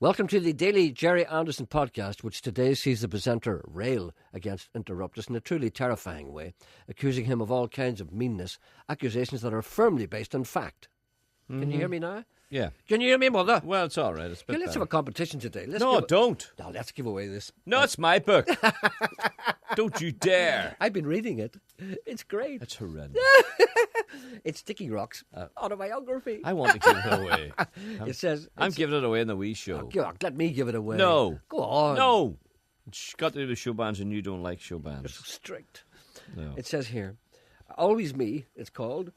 Welcome to the daily Jerry Anderson podcast, which today sees the presenter rail against Interruptus in a truly terrifying way, accusing him of all kinds of meanness, accusations that are firmly based on fact. Can you hear me now? Yeah. Can you hear me, Mother? Well, it's all right. It's a bit Let's have a competition today. Don't. No, let's give away this. No, it's my book. Don't you dare. I've been reading it. It's great. It's horrendous. It's Dickie Rock's autobiography. I want to give it away. It says... I'm giving it away in the wee show. Let me give it away. No. Go on. No. It's got to do with show bands and you don't like show bands. You're so strict. No. It says here, Always Me, it's called,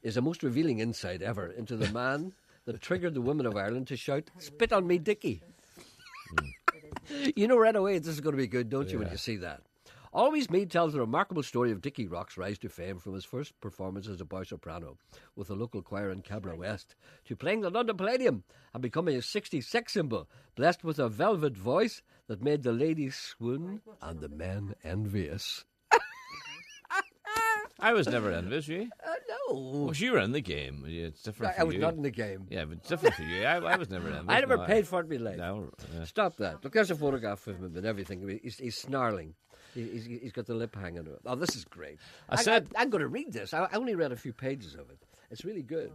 is the most revealing insight ever into the man that triggered the women of Ireland to shout, "Spit on me, Dickie." You know right away this is going to be good, don't you, when you see that? Always Me tells the remarkable story of Dickie Rock's rise to fame from his first performance as a bar soprano with the local choir in Cabra West to playing the London Palladium and becoming a 60s sex symbol, blessed with a velvet voice that made the ladies swoon and the men envious. I was never envious, you. No. Well, you were in the game. It's different for you. I was not in the game. Yeah, but it's different for you. I was never envious. I never paid for it in my life. No. Stop that. Look, there's a photograph of him and everything. He's snarling. He's got the lip hanging. Oh, this is great. I'm going to read this. I only read a few pages of it. It's really good.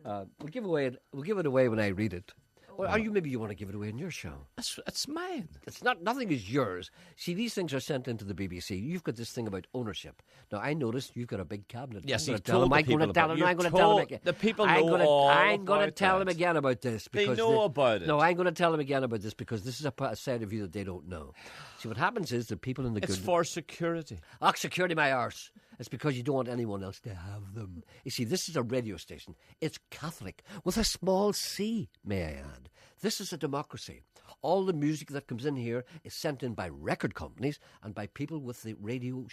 We'll give it away when I read it. Or maybe you want to give it away in your show. It's mine. It's not. Nothing is yours. See, these things are sent into the BBC. You've got this thing about ownership. Now, I noticed you've got a big cabinet. Yes, I'm you've going told to the tell people him. I'm going to tell him again. The people know all I'm going to about tell that. him again about this. They Because know about it. No, I'm going to tell him again about this because this is a side of you that they don't know. See, what happens is the people in the It's for security. Security my arse. It's because you don't want anyone else to have them. You see, this is a radio station. It's Catholic, with a small c, may I add. This is a democracy. All the music that comes in here is sent in by record companies and by people with the radio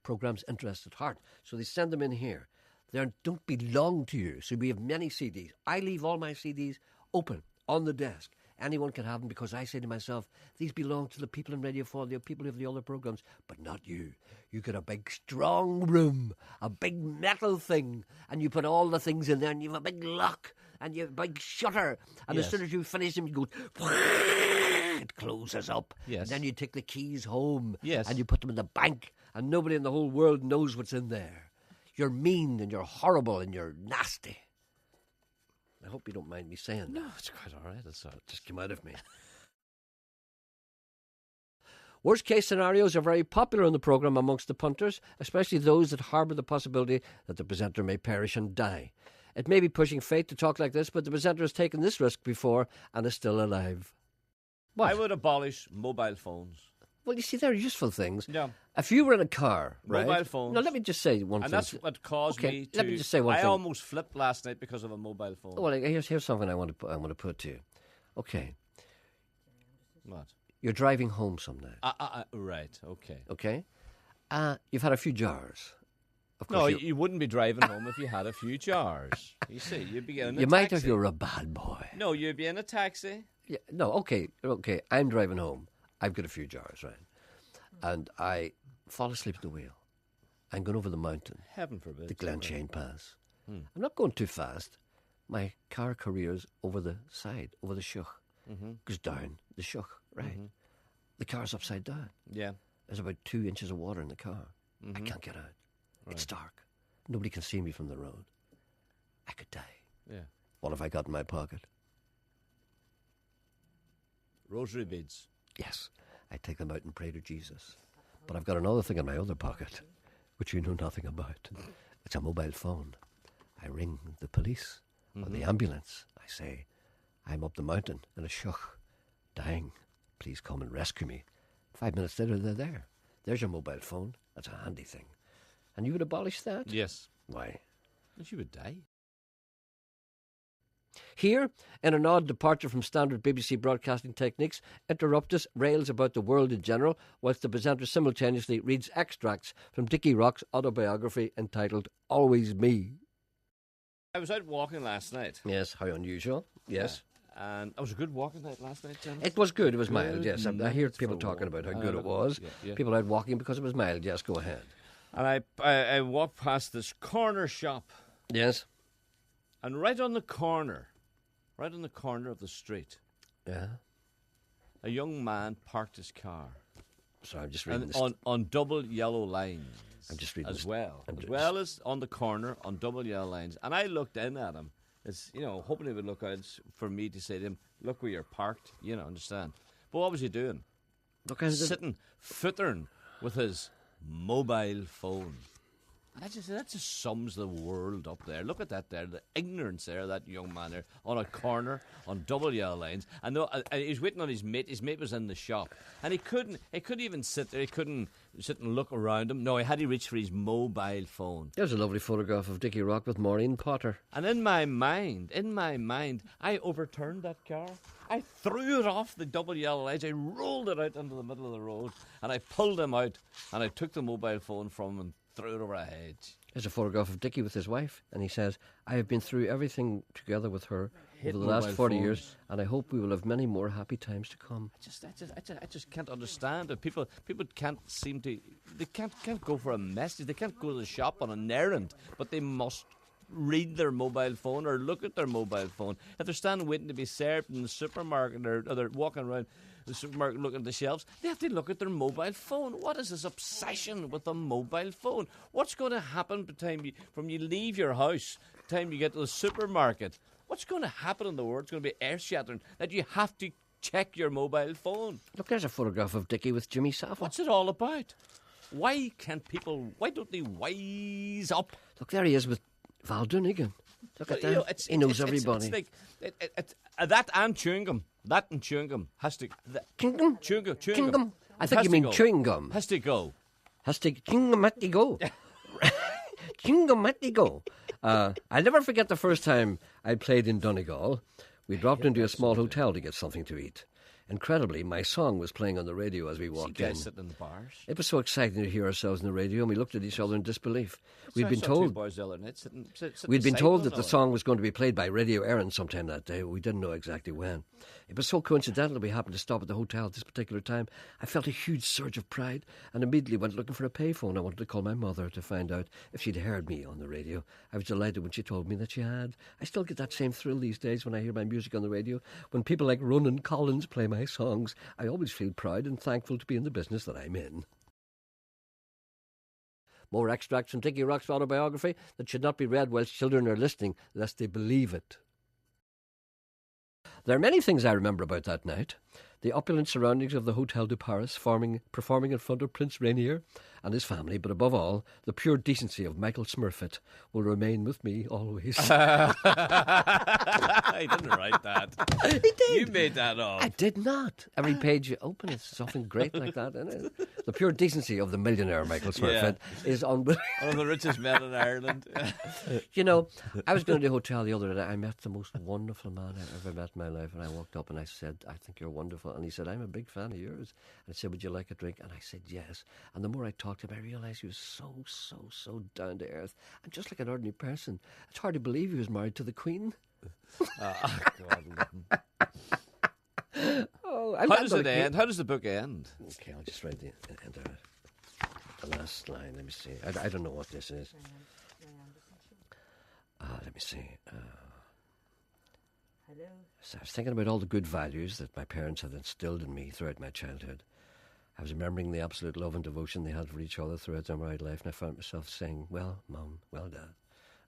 programme's interest at heart. So they send them in here. They don't belong to you. So we have many CDs. I leave all my CDs open on the desk. Anyone can have them because I say to myself, these belong to the people in Radio 4, the people of the other programmes, but not you. You get a big strong room, a big metal thing, and you put all the things in there, and you have a big lock, and you have a big shutter, and as soon as you finish them, you go, it closes up. Yes. And then you take the keys home, Yes. and you put them in the bank, and nobody in the whole world knows what's in there. You're mean, and you're horrible, and you're nasty. I hope you don't mind me saying that. No, it's quite all right. It just came out of me. Worst case scenarios are very popular on the programme amongst the punters, especially those that harbour the possibility that the presenter may perish and die. It may be pushing fate to talk like this, but the presenter has taken this risk before and is still alive. What? I would abolish mobile phones. Well, you see, they're useful things. Yeah. If you were in a car, right? Mobile phones. No, let me just say one thing. And that's what caused me to... Let me just say one thing. I almost flipped last night because of a mobile phone. Well, here's something I want to put to you. Okay. What? You're driving home some night. Right, okay. Okay? You've had a few jars. Of course No, you wouldn't be driving home if you had a few jars. You see, you'd be getting a taxi. You might if you're a bad boy. No, you'd be in a taxi. Yeah, no, okay. I'm driving home. I've got a few jars, right? And I fall asleep at the wheel. I'm going over the mountain. Heaven forbid. The Glenchain Pass. I'm not going too fast. My car careers over the side, over the shuch. Goes down the shuch, right? The car's upside down. Yeah. There's about 2 inches of water in the car. I can't get out. Right. It's dark. Nobody can see me from the road. I could die. Yeah. What have I got in my pocket? Rosary beads. Yes. I take them out and pray to Jesus. But I've got another thing in my other pocket, which you know nothing about. It's a mobile phone. I ring the police or the ambulance. I say, I'm up the mountain in a shuch, dying. Please come and rescue me. 5 minutes later, they're there. There's your mobile phone. That's a handy thing. And you would abolish that? Yes. Why? Because you would die. Here, in an odd departure from standard BBC broadcasting techniques, Interruptus rails about the world in general, whilst the presenter simultaneously reads extracts from Dickie Rock's autobiography entitled Always Me. I was out walking last night. Yes, how unusual. Yes. And it was a good walking night last night, James. It was good. It was mild, yes. I hear people talking about how good it was. Yeah. People out walking because it was mild. Yes, go ahead. And I walked past this corner shop. Yes. And right on the corner of the street, Yeah. A young man parked his car So I'm just reading and this. on double yellow lines. I'm just reading as this. well, I'm as just- well as on the corner on double yellow lines. And I looked in at him, as hoping he would look out for me to say to him, "Look where you're parked." Understand? But what was he doing? Look, I did- Sitting, footering with his mobile phone. That just sums the world up there. Look at that there, the ignorance there of that young man there on a corner on double yellow lines. And he was waiting on his mate. His mate was in the shop, and he couldn't even sit there. He couldn't sit and look around him. No, he had to reach for his mobile phone. There's a lovely photograph of Dickie Rock with Maureen Potter. And in my mind, I overturned that car. I threw it off the double yellow lines. I rolled it out into the middle of the road, and I pulled him out, and I took the mobile phone from him and threw it over a hedge. There's a photograph of Dickie with his wife, and he says, "I have been through everything together with her Hate over the last mobile 40 phones. years, and I hope we will have many more happy times to come." I just can't understand it. People can't seem to. They can't go for a message. They can't go to the shop on an errand, but they must read their mobile phone or look at their mobile phone. If they're standing waiting to be served in the supermarket or they're walking around the supermarket looking at the shelves, they have to look at their mobile phone. What is this obsession with the mobile phone? What's going to happen from you leave your house, the time you get to the supermarket? What's going to happen in the world? It's going to be earth-shattering that you have to check your mobile phone. Look, there's a photograph of Dickie with Jimmy Savile. What's it all about? Why don't they wise up? Look, there he is with Val Dunnigan. Look at You know, that. He knows everybody. It's like that and chewing gum. That and chewing gum has to. Chewing gum? Chewing gum. Chewing gum? I think Has you to mean go. chewing gum. Has to go. Has to chewing gum had to go. Chewing gum had to go. I'll never forget the first time I played in Donegal. We dropped into a small hotel to get something to eat. Incredibly, my song was playing on the radio as we See walked in. guys sitting in the bars. It was so exciting to hear ourselves on the radio, and we looked at each other in disbelief. I saw two boys the other night sitting We'd been beside told one that the another. song was going to be played by Radio Erin sometime that day. We didn't know exactly when. It was so coincidental that we happened to stop at the hotel at this particular time. I felt a huge surge of pride and immediately went looking for a payphone. I wanted to call my mother to find out if she'd heard me on the radio. I was delighted when she told me that she had. I still get that same thrill these days when I hear my music on the radio. When people like Ronan Collins play my songs, I always feel proud and thankful to be in the business that I'm in. More extracts from Dickie Rock's autobiography that should not be read whilst children are listening, lest they believe it. There are many things I remember about that night. The opulent surroundings of the Hotel de Paris, performing in front of Prince Rainier and his family, but above all, the pure decency of Michael Smurfit will remain with me always. He didn't write that. He did. You made that up. I did not. Every page you open is something great like that, isn't it? The pure decency of the millionaire Michael Smurfit is unbelievable. One of the richest men in Ireland. You know, I was going to the hotel the other day. I met the most wonderful man I ever met in my life. And I walked up and I said, "I think you're wonderful." And he said, "I'm a big fan of yours." And I said, "Would you like a drink?" And I said, "Yes." And the more I talked to him, I realised he was so down to earth. And just like an ordinary person. It's hard to believe he was married to the Queen. God. Oh, How does it end? How does the book end? Okay, I'll just write the last line. Let me see. I don't know what this is. Let me see. Hello. So I was thinking about all the good values that my parents had instilled in me throughout my childhood. I was remembering the absolute love and devotion they had for each other throughout their married life, and I found myself saying, "Well, Mum, well, Dad,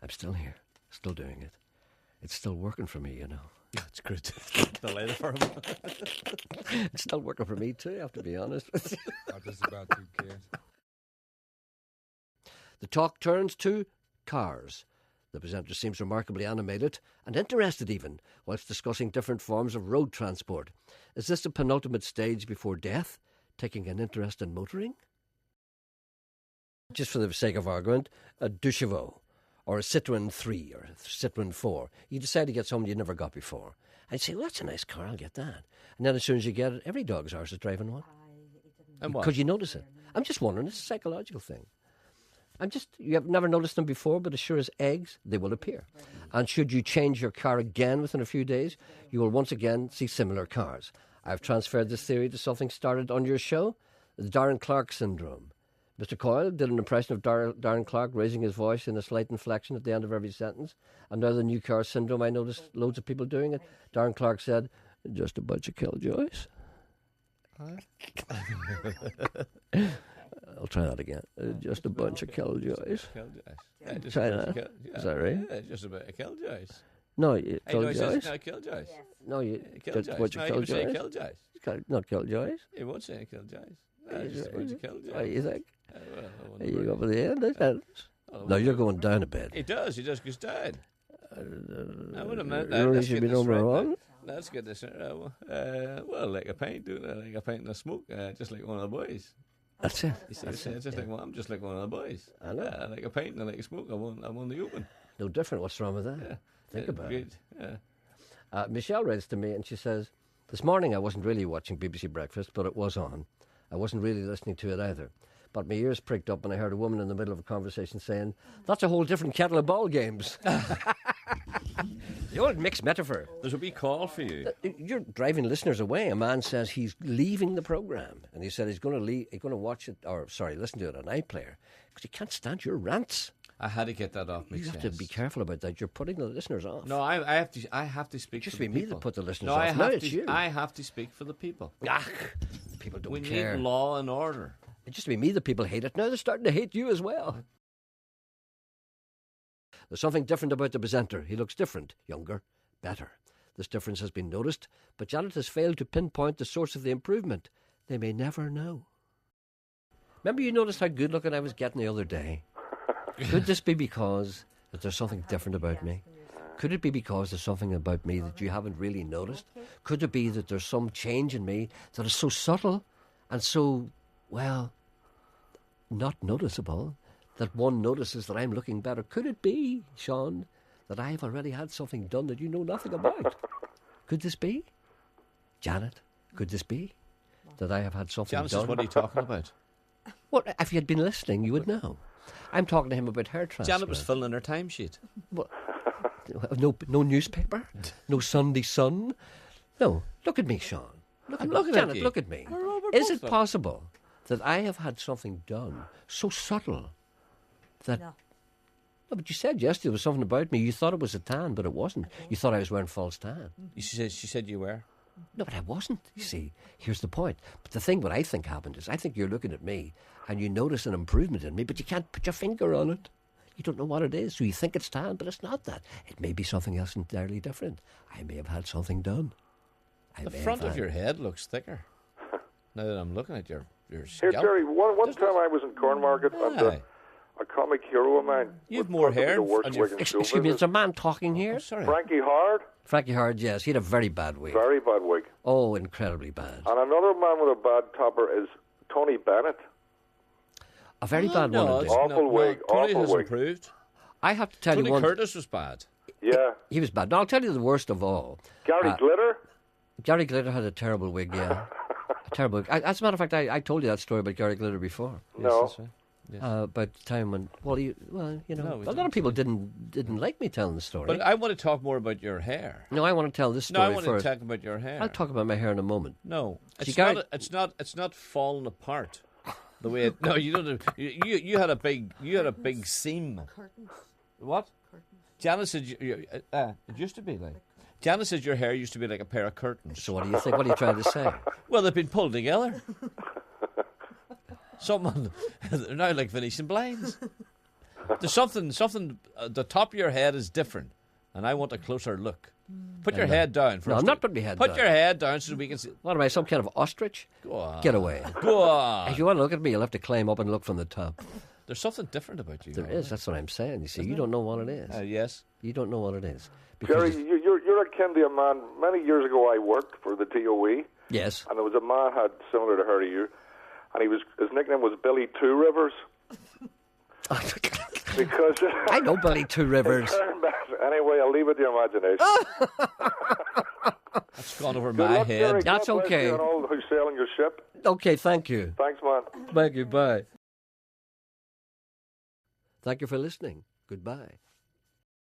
I'm still here, still doing it. It's still working for me, you know." That's good. The later for him. It's still working for me too, I have to be honest with you. I'm just about to get. The talk turns to cars. The presenter seems remarkably animated and interested even, whilst discussing different forms of road transport. Is this the penultimate stage before death, taking an interest in motoring? Just for the sake of argument, a deux chevaux, or a Citroën 3 or a Citroën 4. You decide to get something you never got before. I'd say, "Well, that's a nice car, I'll get that." And then as soon as you get it, every dog's arse is driving one. And what? Because you notice it. I'm just wondering, it's a psychological thing. You have never noticed them before, but as sure as eggs, they will appear. And should you change your car again within a few days, you will once again see similar cars. I've transferred this theory to something started on your show, the Darren Clark syndrome. Mr. Coyle did an impression of Darren Clark, raising his voice in a slight inflection at the end of every sentence. And now the new car syndrome, I noticed loads of people doing it. Darren Clark said, Just a bunch of killjoys. I'll try that again. Just a bunch of killjoys. Try that. Is that right? Yeah, just a bit of killjoys. No, Hey, no, he says no killjoys. No, just a Killjoys. bunch No, of he would say killjoys. killjoys. Not killjoys. He won't say killjoys. Just a bunch of killjoys. What do you think? Well, I wonder Are you where- over the end? No, you're going down a bit. He does. He just goes down. I would have meant You that. really Let's should get be this number right one. now. Let's get this. Well, like a pint, doing it like a pint and a smoke, just like one of the boys. That's it. You see, just like I'm just like one of the boys. I know. I like a pint and I like a smoke. I'm on the open. No different. What's wrong with that? Yeah. Think about great. it. Yeah. Michelle writes to me and she says, this morning I wasn't really watching BBC Breakfast, but it was on. I wasn't really listening to it either. But my ears pricked up when I heard a woman in the middle of a conversation saying, that's a whole different kettle of ball games. The old mixed metaphor. There's a wee call for you. You're driving listeners away. A man says he's leaving the programme, and he said he's going to leave. He's going to watch it, or sorry, listen to it on iPlayer because he can't stand your rants. I had to get that off my You chest. have to be careful about that. You're putting the listeners off. No, I have to speak. Just for the be me people. that put the listeners no, off. I No, have it's to. you. I have to speak for the people. People don't We care. need law and order. It used to be me that people hated. Now they're starting to hate you as well. There's something different about the presenter. He looks different, younger, better. This difference has been noticed, but Janet has failed to pinpoint the source of the improvement. They may never know. Remember you noticed how good looking I was getting the other day? Could this be because that there's something different about me? Could it be because there's something about me that you haven't really noticed? Could it be that there's some change in me that is so subtle and so, well, not noticeable that one notices that I'm looking better? Could it be, Sean, that I've already had something done that you know nothing about? Could this be? Janet, could this be that I have had something Janice, done? what are you talking about? Well, if you had been listening, you would know. I'm talking to him about hair transplant. Janet was filling her timesheet. Well, no newspaper? No Sunday Sun? No. Look at me, Sean. I'm looking at Janet, you. look at me. We're Is both it possible that I have had something done so subtle that... No. No, but you said yesterday there was something about me. You thought it was a tan, but it wasn't. You thought I was wearing false tan. She said you were. No, but I wasn't, you see. Here's the point. But the thing what I think happened is I think you're looking at me and you notice an improvement in me, but you can't put your finger on it. You don't know what it is. So you think it's tan, but it's not that. It may be something else entirely different. I may have had something done. The front of your head looks thicker. Now that I'm looking at your Here, scalp. Jerry, one time I was in Cornmarket and Aye. a comic hero of mine. You have was more thought to be hair The worst on your wig in face. show Excuse me, business. there's a man talking here. Oh, sorry. Frankie Hard, Frankie Hard, yes. He had a very bad week. very bad wig. Oh, incredibly bad. And another man with a bad topper is Tony Bennett. A very bad no, one it's indeed. Awful wig, Tony awful has wig. improved. I have to tell Tony you one... Curtis was bad. Yeah. He was bad. Now, I'll tell you the worst of all. Gary Glitter. Gary Glitter had a terrible wig, yeah. A terrible wig. As a matter of fact, I told you that story about Gary Glitter before. No. Yes, that's right. Yes. About the time when, you know, No, we a lot don't. of people didn't like me telling the story. But I want to talk more about your hair. No, I want to tell this No, story I want first. to talk about your hair. I'll talk about my hair in a moment. No, See, it's Gary- not. It's not falling apart. The way it. No, you don't. You had a big seam. Curtains. What? Curtains. Janice said it used to be like. Janice said your hair used to be like a pair of curtains. So what do you think? What are you trying to say? Well, they've been pulled together. Someone, they're now like Venetian blinds. There's something. The top of your head is different, and I want a closer look. Put your head down first. No, I'm not putting my head Put down. your head down so we can see. What am I, some kind of ostrich? Go on. Get away. Go on. If you want to look at me, you'll have to climb up and look from the top. There's something different about you. There is. That's what I'm saying. You see, you don't know what it is. Yes. You don't know what it is. Jerry, Because you're akin to a man. Many years ago, I worked for the DOE, yes. and there was a man had similar to her to you, and his nickname was Billy Two Rivers because I know Billy Two Rivers. Anyway, I'll leave it to your imagination. That's gone over Good my luck, head. Jerry. That's God bless okay. you and all who's sailing your ship. Okay, thank you. Thanks, man. Thank you. Bye. Thank you for listening. Goodbye.